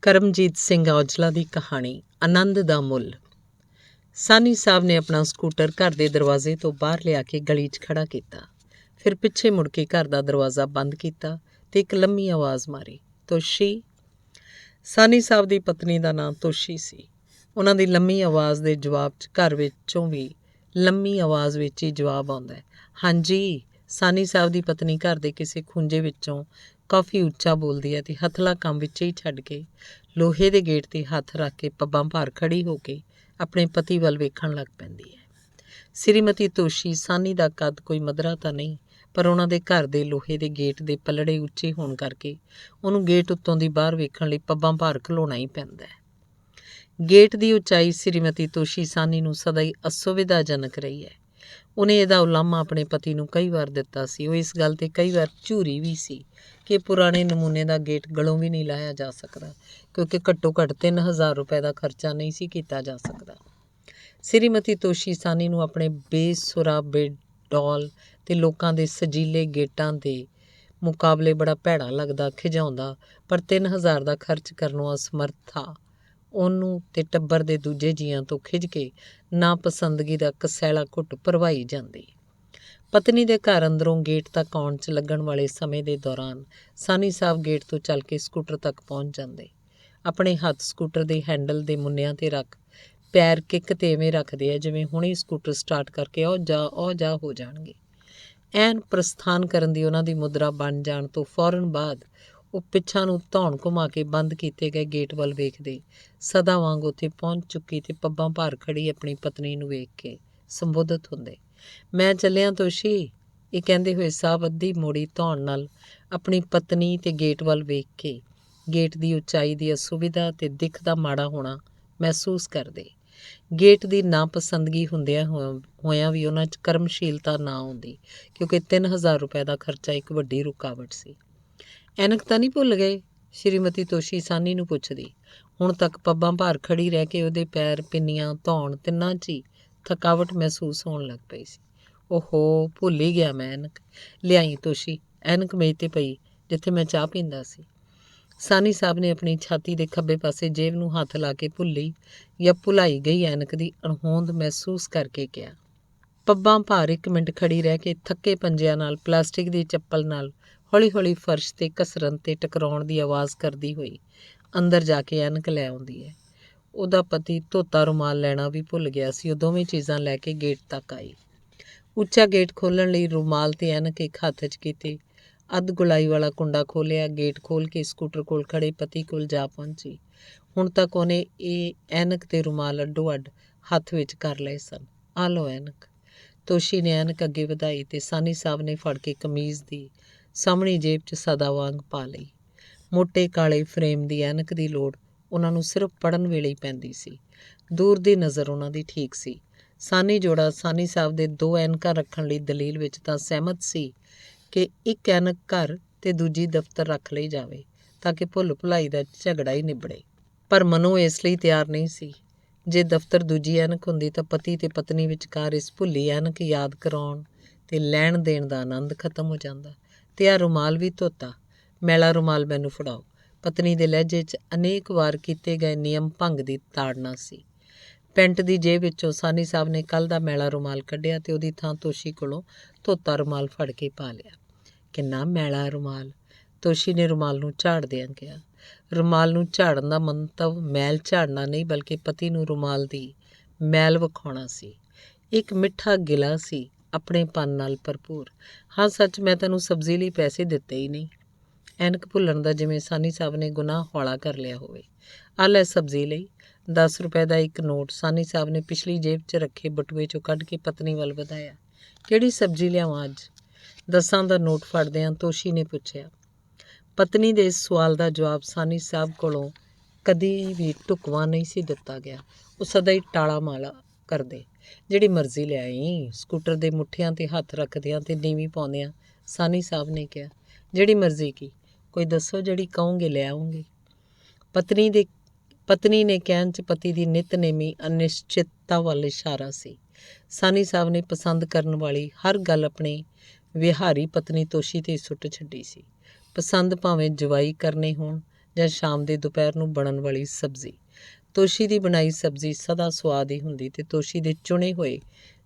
ਕਰਮਜੀਤ ਸਿੰਘ ਔਜਲਾ ਦੀ ਕਹਾਣੀ ਆਨੰਦ ਦਾ ਮੁੱਲ। ਸਾਨੀ ਸਾਹਿਬ ਨੇ ਆਪਣਾ ਸਕੂਟਰ ਘਰ ਦੇ ਦਰਵਾਜ਼ੇ ਤੋਂ ਬਾਹਰ ਲਿਆ ਕੇ ਗਲੀ 'ਚ ਖੜਾ ਕੀਤਾ। ਫਿਰ ਪਿੱਛੇ ਮੁੜ ਕੇ ਘਰ ਦਾ ਦਰਵਾਜ਼ਾ ਬੰਦ ਕੀਤਾ ਤੇ ਇੱਕ ਲੰਮੀ ਆਵਾਜ਼ ਮਾਰੀ, ਤੋਸ਼ੀ। ਸਾਨੀ ਸਾਹਿਬ ਦੀ ਪਤਨੀ ਦਾ ਨਾਂ ਤੋਸ਼ੀ ਸੀ। ਉਹਨਾਂ ਦੀ ਲੰਮੀ ਆਵਾਜ਼ ਦੇ ਜਵਾਬ 'ਚ ਘਰ ਵਿੱਚੋਂ ਵੀ ਲੰਮੀ ਆਵਾਜ਼ ਵਿੱਚ ਹੀ ਜਵਾਬ ਆਉਂਦਾ ਹੈ, ਹਾਂਜੀ। ਸਾਨੀ ਸਾਹਿਬ ਦੀ ਪਤਨੀ ਘਰ ਦੇ ਕਿਸੇ ਖੂੰਜੇ ਵਿੱਚੋਂ ਕਾਫੀ ਉੱਚਾ ਬੋਲਦੀ ਹੈ ਤੇ ਹਥਲਾ ਕੰਮ ਵਿੱਚ ਹੀ ਛੱਡ ਕੇ ਲੋਹੇ ਦੇ ਗੇਟ 'ਤੇ ਹੱਥ ਰੱਖ ਕੇ ਪੱਬਾਂ ਭਾਰ ਖੜੀ ਹੋ ਕੇ ਆਪਣੇ ਪਤੀ ਵੱਲ ਵੇਖਣ ਲੱਗ ਪੈਂਦੀ ਹੈ। ਸ਼੍ਰੀਮਤੀ ਤੋਸ਼ੀ ਸਾਨੀ ਦਾ ਕੱਦ ਕੋਈ ਮਧਰਾ ਤਾਂ ਨਹੀਂ, ਪਰ ਉਹਨਾਂ ਦੇ ਘਰ ਦੇ ਲੋਹੇ ਦੇ ਗੇਟ ਦੇ ਪੱਲੜੇ ਉੱਚੇ ਹੋਣ ਕਰਕੇ ਉਹਨੂੰ ਗੇਟ ਉੱਤੋਂ ਦੀ ਬਾਹਰ ਵੇਖਣ ਲਈ ਪੱਬਾਂ ਭਾਰ ਖਲੋਣਾ ਹੀ ਪੈਂਦਾ ਹੈ। ਗੇਟ ਦੀ ਉਚਾਈ ਸ਼੍ਰੀਮਤੀ ਤੋਸ਼ੀ ਸਾਨੀ ਨੂੰ ਸਦਾ ਹੀ ਅਸੁਵਿਧਾਜਨਕ ਰਹੀ ਹੈ। ਉਹਨੇ ਇਹਦਾ ਉਲਾਮਾ ਆਪਣੇ ਪਤੀ ਨੂੰ ਕਈ ਵਾਰ ਦਿੱਤਾ ਸੀ। ਉਹ ਇਸ ਗੱਲ 'ਤੇ ਕਈ ਵਾਰ ਝੂਰੀ ਵੀ ਸੀ ਕਿ ਪੁਰਾਣੇ ਨਮੂਨੇ ਦਾ ਗੇਟ ਗਲੋਂ ਵੀ ਨਹੀਂ ਲਾਇਆ ਜਾ ਸਕਦਾ, ਕਿਉਂਕਿ ਘੱਟੋ ਘੱਟ 3000 ਰੁਪਏ ਦਾ ਖਰਚਾ ਨਹੀਂ ਸੀ ਕੀਤਾ ਜਾ ਸਕਦਾ। ਸ਼੍ਰੀਮਤੀ ਤੋਸ਼ੀ ਸਾਨੀ ਨੂੰ ਆਪਣੇ ਬੇਸੁਰਾ ਬੇਡੌਲ ਤੇ ਲੋਕਾਂ ਦੇ ਸਜੀਲੇ ਗੇਟਾਂ ਦੇ ਮੁਕਾਬਲੇ ਬੜਾ ਭੈੜਾ ਲੱਗਦਾ, ਖਿਝਾਉਂਦਾ, ਪਰ 3000 ਦਾ ਖਰਚ ਕਰਨੋਂ ਅਸਮਰਥਾ ਉਹਨੂੰ ਤੇ ਟੱਬਰ ਦੇ ਦੂਜੇ ਜੀਆਂ ਤੋਂ ਖਿੱਝ ਕੇ ਨਾਪਸੰਦਗੀ ਦਾ ਕਸੈਲਾ ਘੁੱਟ ਭਰਵਾਈ ਜਾਂਦੀ। ਪਤਨੀ ਦੇ ਘਰ ਅੰਦਰੋਂ ਗੇਟ ਤੱਕ ਆਉਣ 'ਚ ਲੱਗਣ ਵਾਲੇ ਸਮੇਂ ਦੇ ਦੌਰਾਨ ਸਾਨੀ ਸਾਹਿਬ ਗੇਟ ਤੋਂ ਚੱਲ ਕੇ ਸਕੂਟਰ ਤੱਕ ਪਹੁੰਚ ਜਾਂਦੇ। ਆਪਣੇ ਹੱਥ ਸਕੂਟਰ ਦੇ ਹੈਂਡਲ ਦੇ ਮੁੰਨਿਆਂ 'ਤੇ ਰੱਖ ਪੈਰ ਕਿੱਕ 'ਤੇ ਐਵੇਂ ਰੱਖਦੇ ਆ ਜਿਵੇਂ ਹੁਣੇ ਸਕੂਟਰ ਸਟਾਰਟ ਕਰਕੇ ਉਹ ਜਾ ਹੋ ਜਾਣਗੇ। ਐਨ ਪ੍ਰਸਥਾਨ ਕਰਨ ਦੀ ਉਹਨਾਂ ਦੀ ਮੁਦਰਾ ਬਣ ਜਾਣ ਤੋਂ ਫੌਰਨ ਬਾਅਦ ਉਹ ਪਿੱਛਾਂ ਨੂੰ ਧੌਣ ਘੁਮਾ ਕੇ ਬੰਦ ਕੀਤੇ ਗਏ ਗੇਟ ਵੱਲ ਵੇਖਦੇ, ਸਦਾ ਵਾਂਗ ਉੱਥੇ ਪਹੁੰਚ ਚੁੱਕੀ ਤੇ ਪੱਬਾਂ ਭਾਰ ਖੜੀ ਆਪਣੀ ਪਤਨੀ ਨੂੰ ਵੇਖ ਕੇ ਸੰਬੋਧਿਤ ਹੁੰਦੇ। ਮੈਂ ਚੱਲਿਆ ਤੋਸ਼ੀ, ਇਹ ਕਹਿੰਦੇ ਹੋਏ ਸਾਹਬ ਅੱਧੀ ਮੋੜੀ ਧੌਣ ਨਾਲ ਆਪਣੀ ਪਤਨੀ ਤੇ ਗੇਟ ਵੱਲ ਵੇਖ ਕੇ ਗੇਟ ਦੀ ਉਚਾਈ ਦੀ ਅਸੁਵਿਧਾ ਤੇ ਦਿੱਖ ਦਾ ਮਾੜਾ ਹੋਣਾ ਮਹਿਸੂਸ ਕਰਦੇ। ਗੇਟ ਦੀ ਨਾਪਸੰਦਗੀ ਹੁੰਦਿਆਂ ਹੋਇਆਂ ਵੀ ਉਹਨਾਂ 'ਚ ਕਰਮਸ਼ੀਲਤਾ ਨਾ ਆਉਂਦੀ, ਕਿਉਂਕਿ 3000 ਰੁਪਏ ਦਾ ਖਰਚਾ ਇੱਕ ਵੱਡੀ ਰੁਕਾਵਟ ਸੀ। ਐਨਕ ਤਾਂ ਨਹੀਂ ਭੁੱਲ ਗਏ? ਸ਼੍ਰੀਮਤੀ ਤੋਸ਼ੀ ਸਾਨੀ ਨੂੰ ਪੁੱਛਦੀ। ਹੁਣ ਤੱਕ ਪੱਬਾਂ ਭਾਰ ਖੜੀ ਰਹਿ ਕੇ ਉਹਦੇ ਪੈਰ, ਪਿੰਨੀਆਂ, ਧੌਣ ਤਿੰਨਾਂ 'ਚ ਹੀ ਥਕਾਵਟ ਮਹਿਸੂਸ ਹੋਣ ਲੱਗ ਪਈ ਸੀ। ਓਹੋ, ਭੁੱਲ ਹੀ ਗਿਆ ਮੈਂ ਐਨਕ। ਲਿਆਈ ਤੋਸ਼ੀ। ਐਨਕ ਮੇਜ਼ 'ਤੇ ਪਈ ਜਿੱਥੇ ਮੈਂ ਚਾਹ ਪੀਂਦਾ ਸੀ। ਸਾਨੀ ਸਾਹਿਬ ਨੇ ਆਪਣੀ ਛਾਤੀ ਦੇ ਖੱਬੇ ਪਾਸੇ ਜੇਬ ਨੂੰ ਹੱਥ ਲਾ ਕੇ ਭੁੱਲੀ ਜਾਂ ਭੁਲਾਈ ਗਈ ਐਨਕ ਦੀ ਅਣਹੋਂਦ ਮਹਿਸੂਸ ਕਰਕੇ ਕਿਹਾ। ਪੱਬਾਂ ਭਾਰ 1 ਮਿੰਟ ਖੜੀ ਰਹਿ ਕੇ ਥੱਕੇ ਪੰਜਿਆਂ ਨਾਲ ਪਲਾਸਟਿਕ ਦੀ ਚੱਪਲ ਨਾਲ ਹੌਲੀ ਹੌਲੀ ਫਰਸ਼ 'ਤੇ ਘਸਰਨ ਤੇ ਟਕਰਾਉਣ ਦੀ ਆਵਾਜ਼ ਕਰਦੀ ਹੋਈ ਅੰਦਰ ਜਾ ਕੇ ਐਨਕ ਲੈ ਆਉਂਦੀ ਹੈ। ਉਹਦਾ ਪਤੀ ਧੋਤਾ ਰੁਮਾਲ ਲੈਣਾ ਵੀ ਭੁੱਲ ਗਿਆ ਸੀ। ਉਹ ਦੋਵੇਂ ਚੀਜ਼ਾਂ ਲੈ ਕੇ ਗੇਟ ਤੱਕ ਆਈ। ਉੱਚਾ ਗੇਟ ਖੋਲ੍ਹਣ ਲਈ ਰੁਮਾਲ ਤੇ ਐਨਕ ਇੱਕ ਹੱਥ 'ਚ ਕੀਤੀ, ਅੱਧ ਗੁਲਾਈ ਵਾਲਾ ਕੁੰਡਾ ਖੋਲ੍ਹਿਆ। ਗੇਟ ਖੋਲ੍ਹ ਕੇ ਸਕੂਟਰ ਕੋਲ ਖੜੇ ਪਤੀ ਕੋਲ ਜਾ ਪਹੁੰਚੀ। ਹੁਣ ਤੱਕ ਉਹਨੇ ਇਹ ਐਨਕ ਤੇ ਰੁਮਾਲ ਅੱਡੋ ਅੱਡ ਹੱਥ ਵਿੱਚ ਕਰ ਲਏ ਸਨ। ਆ ਲਓ ਐਨਕ। ਤੋਸ਼ੀ ਨੇ ਐਨਕ ਅੱਗੇ ਵਧਾਈ ਤੇ ਸਾਨੀ ਸਾਹਿਬ ਨੇ ਫੜ ਕੇ ਕਮੀਜ਼ ਦੀ ਸਾਹਮਣੀ ਜੇਬ 'ਚ ਸਦਾ ਵਾਂਗ ਪਾ ਲਈ। ਮੋਟੇ ਕਾਲੇ ਫਰੇਮ ਦੀ ਐਨਕ ਦੀ ਲੋੜ ਉਹਨਾਂ ਨੂੰ ਸਿਰਫ ਪੜ੍ਹਨ ਵੇਲੇ ਹੀ ਪੈਂਦੀ ਸੀ। ਦੂਰ ਦੀ ਨਜ਼ਰ ਉਹਨਾਂ ਦੀ ਠੀਕ ਸੀ। ਸਾਨੀ ਜੋੜਾ ਸਾਨੀ ਸਾਹਿਬ ਦੇ 2 ਐਨਕਾਂ ਰੱਖਣ ਲਈ ਦਲੀਲ ਵਿੱਚ ਤਾਂ ਸਹਿਮਤ ਸੀ ਕਿ ਇੱਕ ਐਨਕ ਘਰ ਤੇ ਦੂਜੀ ਦਫ਼ਤਰ ਰੱਖ ਲਈ ਜਾਵੇ ਤਾਂ ਕਿ ਭੁੱਲ ਭੁਲਾਈ ਦਾ ਝਗੜਾ ਹੀ ਨਿਬੜੇ, ਪਰ ਮਨੋਂ ਇਸ ਲਈ ਤਿਆਰ ਨਹੀਂ ਸੀ। ਜੇ ਦਫ਼ਤਰ ਦੂਜੀ ਐਨਕ ਹੁੰਦੀ ਤਾਂ ਪਤੀ ਤੇ ਪਤਨੀ ਵਿਚਕਾਰ ਇਸ ਭੁੱਲੀ ਐਨਕ ਯਾਦ ਕਰਾਉਣ ਤੇ ਲੈਣ ਦੇਣ ਦਾ ਆਨੰਦ ਖਤਮ ਹੋ ਜਾਂਦਾ। ਤੇ ਆਹ ਰੁਮਾਲ ਵੀ ਧੋਤਾ। ਮੈਲਾ ਰੁਮਾਲ ਮੈਨੂੰ ਫੜਾਓ। ਪਤਨੀ ਦੇ ਲਹਿਜੇ 'ਚ ਅਨੇਕ ਵਾਰ ਕੀਤੇ ਗਏ ਨਿਯਮ ਭੰਗ ਦੀ ਤਾੜਨਾ ਸੀ। ਪੈਂਟ ਦੀ ਜੇਬ ਵਿੱਚੋਂ ਸਾਨੀ ਸਾਹਿਬ ਨੇ ਕੱਲ੍ਹ ਦਾ ਮੈਲਾ ਰੁਮਾਲ ਕੱਢਿਆ ਤੇ ਉਹਦੀ ਥਾਂ ਤੋਸ਼ੀ ਕੋਲੋਂ ਧੋਤਾ ਰੁਮਾਲ ਫੜ ਕੇ ਪਾ ਲਿਆ। ਕਿੰਨਾ ਮੈਲਾ ਰੁਮਾਲ, ਤੋਸ਼ੀ ਨੇ ਰੁਮਾਲ ਨੂੰ ਝਾੜਦਿਆਂ ਕਿਹਾ। ਰੁਮਾਲ ਨੂੰ ਝਾੜਨ ਦਾ ਮੰਤਵ ਮੈਲ ਝਾੜਨਾ ਨਹੀਂ, ਬਲਕਿ ਪਤੀ ਨੂੰ ਰੁਮਾਲ ਦੀ ਮੈਲ ਵਿਖਾਉਣਾ ਸੀ। ਇੱਕ ਮਿੱਠਾ ਗਿਲਾ ਸੀ, ਆਪਣੇਪਨ ਨਾਲ ਭਰਪੂਰ। ਹਾਂ ਸੱਚ, ਮੈਂ ਤੈਨੂੰ ਸਬਜ਼ੀ ਲਈ ਪੈਸੇ ਦਿੱਤੇ ਹੀ ਨਹੀਂ। ਐਨਕ ਭੁੱਲਣ ਦਾ ਜਿਵੇਂ ਸਾਨੀ ਸਾਹਿਬ ਨੇ ਗੁਨਾਹ ਹੌਲਾ ਕਰ ਲਿਆ ਹੋਵੇ। ਆ ਲੈ ਸਬਜ਼ੀ ਲਈ। 10 ਰੁਪਏ ਦਾ ਇੱਕ ਨੋਟ ਸਾਨੀ ਸਾਹਿਬ ਨੇ ਪਿਛਲੀ ਜੇਬ 'ਚ ਰੱਖੇ ਬਟੂਏ 'ਚੋਂ ਕੱਢ ਕੇ ਪਤਨੀ ਵੱਲ ਵਧਾਇਆ। ਕਿਹੜੀ ਸਬਜ਼ੀ ਲਿਆਵਾਂ ਅੱਜ? 10 ਦਾ ਨੋਟ ਫੜਦਿਆਂ ਤੋਸ਼ੀ ਨੇ ਪੁੱਛਿਆ। ਪਤਨੀ ਦੇ ਇਸ ਸਵਾਲ ਦਾ ਜਵਾਬ ਸਾਨੀ ਸਾਹਿਬ ਕੋਲੋਂ ਕਦੀ ਵੀ ਢੁਕਵਾਂ ਨਹੀਂ ਸੀ ਦਿੱਤਾ ਗਿਆ। ਉਹ ਸਦਾ ਹੀ ਟਾਲਾ ਮਾਲਾ ਕਰਦੇ। ਜਿਹੜੀ ਮਰਜ਼ੀ ਲਿਆਈ। ਸਕੂਟਰ ਦੇ ਮੁੱਠਿਆਂ 'ਤੇ ਹੱਥ ਰੱਖਦਿਆਂ ਤੇ ਨੀਵੀਂ ਪਾਉਂਦਿਆਂ ਸਾਨੀ ਸਾਹਿਬ ਨੇ ਕਿਹਾ। ਜਿਹੜੀ ਮਰਜ਼ੀ ਕੀ? ਕੋਈ ਦੱਸੋ, ਜਿਹੜੀ ਕਹੋਗੇ ਲੈ ਆਉਂਗੀ। ਪਤਨੀ ਨੇ ਕਹਿਣ 'ਚ ਪਤੀ ਦੀ ਨਿਤਨੇਮੀ ਅਨਿਸ਼ਚਿਤਤਾ ਵੱਲ ਇਸ਼ਾਰਾ ਸੀ। ਸਾਨੀ ਸਾਹਿਬ ਨੇ ਪਸੰਦ ਕਰਨ ਵਾਲੀ ਹਰ ਗੱਲ ਆਪਣੀ ਵਿਹਾਰੀ ਪਤਨੀ ਤੋਸ਼ੀ 'ਤੇ ਸੁੱਟ ਛੱਡੀ ਸੀ। ਪਸੰਦ ਭਾਵੇਂ ਜਵਾਈ ਕਰਨੇ ਹੋਣ ਜਾਂ ਸ਼ਾਮ ਦੇ ਦੁਪਹਿਰ ਨੂੰ ਬਣਨ ਵਾਲੀ ਸਬਜ਼ੀ। ਤੋਸ਼ੀ ਦੀ ਬਣਾਈ ਸਬਜ਼ੀ ਸਦਾ ਸਵਾਦ ਹੀ ਹੁੰਦੀ ਤੇ ਤੋਸ਼ੀ ਦੇ ਚੁਣੇ ਹੋਏ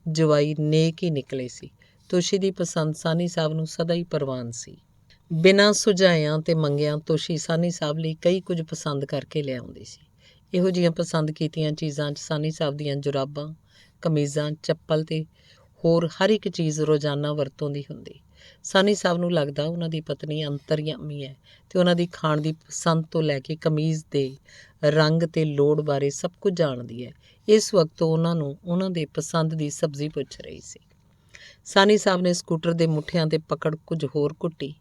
ਜਵਾਈ ਨੇਕ ਹੀ ਨਿਕਲੇ ਸੀ। ਤੋਸ਼ੀ ਦੀ ਪਸੰਦ ਸਾਨੀ ਸਾਹਿਬ ਨੂੰ ਸਦਾ ਹੀ ਪ੍ਰਵਾਨ ਸੀ। ਬਿਨਾਂ ਸੁਝਾਇਆਂ ਤੇ ਮੰਗਿਆਂ ਤੋਸ਼ੀ ਸਾਨੀ ਸਾਹਿਬ ਲਈ ਕਈ ਕੁਝ ਪਸੰਦ ਕਰਕੇ ਲਿਆਉਂਦੀ ਸੀ। ਇਹੋ ਜਿਹੀਆਂ ਪਸੰਦ ਕੀਤੀਆਂ ਚੀਜ਼ਾਂ 'ਚ ਸਾਨੀ ਸਾਹਿਬ ਦੀਆਂ ਜੁਰਾਬਾਂ, ਕਮੀਜ਼ਾਂ, ਚੱਪਲ ਤੇ ਹੋਰ ਹਰ ਇੱਕ ਚੀਜ਼ ਰੋਜ਼ਾਨਾ ਵਰਤੋਂ ਦੀ ਹੁੰਦੀ। ਸਾਨੀ ਸਾਹਿਬ ਨੂੰ ਲੱਗਦਾ ਉਹਨਾਂ ਦੀ ਪਤਨੀ ਅੰਤਰਯਾਮੀ ਹੈ ਤੇ ਉਹਨਾਂ ਦੀ ਖਾਣ ਦੀ ਪਸੰਦ ਤੋਂ ਲੈ ਕੇ ਕਮੀਜ਼ ਦੇ ਰੰਗ ਤੇ ਲੋੜ ਬਾਰੇ ਸਭ ਕੁਝ ਜਾਣਦੀ ਹੈ। ਇਸ ਵਕਤ ਉਹਨਾਂ ਨੂੰ ਉਹਨਾਂ ਦੇ ਪਸੰਦ ਦੀ ਸਬਜ਼ੀ ਪੁੱਛ ਰਹੀ ਸੀ। ਸਾਨੀ ਸਾਹਿਬ ਨੇ ਸਕੂਟਰ ਦੇ ਮੁੱਠਿਆਂ ਤੇ ਪਕੜ ਕੁਝ ਹੋਰ ਘੁੱਟੀ।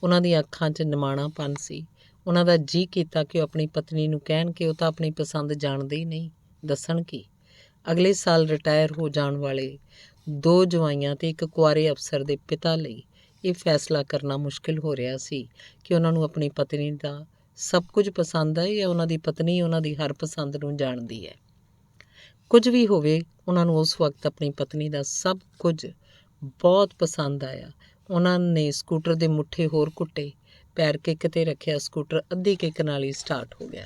ਉਹਨਾਂ ਦੀਆਂ ਅੱਖਾਂ 'ਚ ਨਿਮਾਣਾਪਨ ਸੀ। ਉਹਨਾਂ ਦਾ ਜੀਅ ਕੀਤਾ ਕਿ ਉਹ ਆਪਣੀ ਪਤਨੀ ਨੂੰ ਕਹਿਣ ਕਿ ਉਹ ਤਾਂ ਆਪਣੀ ਪਸੰਦ ਜਾਣਦੇ ਹੀ ਨਹੀਂ, ਦੱਸਣ ਕੀ। ਅਗਲੇ ਸਾਲ ਰਿਟਾਇਰ ਹੋ ਜਾਣ ਵਾਲੇ 2 ਜਵਾਈਆਂ ਤੇ ਇੱਕ ਕੁਆਰੇ ਅਫਸਰ ਦੇ ਪਿਤਾ ਲਈ ਇਹ ਫੈਸਲਾ ਕਰਨਾ ਮੁਸ਼ਕਿਲ ਹੋ ਰਿਹਾ ਸੀ ਕਿ ਉਹਨਾਂ ਨੂੰ ਆਪਣੀ ਪਤਨੀ ਦਾ ਸਭ ਕੁਝ ਪਸੰਦ ਹੈ ਜਾਂ ਉਹਨਾਂ ਦੀ ਪਤਨੀ ਉਹਨਾਂ ਦੀ ਹਰ ਪਸੰਦ ਨੂੰ ਜਾਣਦੀ ਹੈ। ਕੁਝ ਵੀ ਹੋਵੇ, ਉਹਨਾਂ ਨੂੰ ਉਸ ਵਕਤ ਆਪਣੀ ਪਤਨੀ ਦਾ ਸਭ ਕੁਝ ਬਹੁਤ ਪਸੰਦ ਆਇਆ। ਉਹਨਾਂ ਨੇ ਸਕੂਟਰ ਦੇ ਮੁੱਠੇ ਹੋਰ ਘੁੱਟੇ, ਪੈਰ ਕਿੱਕ 'ਤੇ ਰੱਖਿਆ। ਸਕੂਟਰ ਅੱਧੀ ਕਿੱਕ ਨਾਲ ਹੀ ਸਟਾਰਟ ਹੋ ਗਿਆ।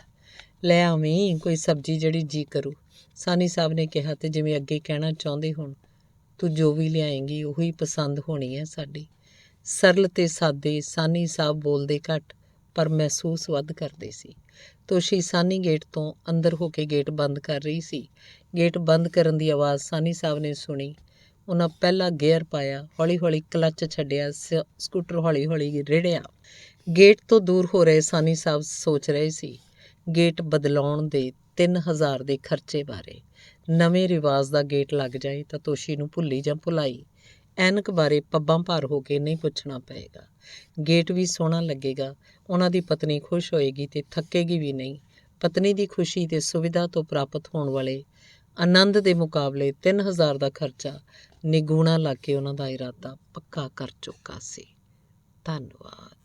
ਲੈ ਆਵੀਂ ਕੋਈ ਸਬਜ਼ੀ ਜਿਹੜੀ ਜੀ ਕਰੂ, ਸਾਨੀ ਸਾਹਿਬ ਨੇ ਕਿਹਾ ਤੇ ਜਿਵੇਂ ਅੱਗੇ ਕਹਿਣਾ ਚਾਹੁੰਦੇ ਹੁਣ, ਤੂੰ ਜੋ ਵੀ ਲਿਆਏਂਗੀ ਉਹੀ ਪਸੰਦ ਹੋਣੀ ਹੈ ਸਾਡੀ। ਸਰਲ ਤੇ ਸਾਦੇ ਸਾਨੀ ਸਾਹਿਬ ਬੋਲਦੇ ਘੱਟ ਪਰ ਮਹਿਸੂਸ ਵੱਧ ਕਰਦੇ ਸੀ। ਤੋਸ਼ੀ ਸਾਨੀ ਗੇਟ ਤੋਂ ਅੰਦਰ ਹੋ ਕੇ ਗੇਟ ਬੰਦ ਕਰ ਰਹੀ ਸੀ। ਗੇਟ ਬੰਦ ਕਰਨ ਦੀ ਆਵਾਜ਼ ਸਾਨੀ ਸਾਹਿਬ ਨੇ ਸੁਣੀ। ਉਹਨਾਂ ਪਹਿਲਾ ਗੇਅਰ ਪਾਇਆ, ਹੌਲੀ-ਹੌਲੀ ਕਲੱਚ ਛੱਡਿਆ, ਸਕੂਟਰ ਹੌਲੀ-ਹੌਲੀ ਰਿੜ੍ਹਿਆ। ਗੇਟ ਤੋਂ ਦੂਰ ਹੋ ਰਹੇ ਸਾਨੀ ਸਾਹਿਬ ਸੋਚ ਰਹੇ ਸੀ ਗੇਟ ਬਦਲਾਉਣ ਦੇ 3000 ਦੇ ਖਰਚੇ ਬਾਰੇ। ਨਵੇਂ ਰਿਵਾਜ਼ ਦਾ ਗੇਟ ਲੱਗ ਜਾਏ ਤਾਂ ਤੋਸ਼ੀ ਨੂੰ ਭੁੱਲੀ ਜਾਂ ਭੁਲਾਈ ਐਨਕ ਬਾਰੇ ਪੱਬਾਂ ਭਾਰ ਹੋ ਕੇ ਨਹੀਂ ਪੁੱਛਣਾ ਪਏਗਾ। ਗੇਟ ਵੀ ਸੋਹਣਾ ਲੱਗੇਗਾ। ਉਹਨਾਂ ਦੀ ਪਤਨੀ ਖੁਸ਼ ਹੋਏਗੀ ਤੇ ਥੱਕੇਗੀ ਵੀ ਨਹੀਂ। ਪਤਨੀ ਦੀ ਖੁਸ਼ੀ ਤੇ ਸੁਵਿਧਾ ਤੋਂ ਪ੍ਰਾਪਤ ਹੋਣ ਵਾਲੇ ਆਨੰਦ ਦੇ ਮੁਕਾਬਲੇ 3000 ਦਾ ਖਰਚਾ ਨਿਗੂਣਾ ਲੱਗ ਕੇ ਉਹਨਾਂ ਦਾ ਇਰਾਦਾ ਪੱਕਾ ਕਰ ਚੁੱਕਾ ਸੀ। ਧੰਨਵਾਦ।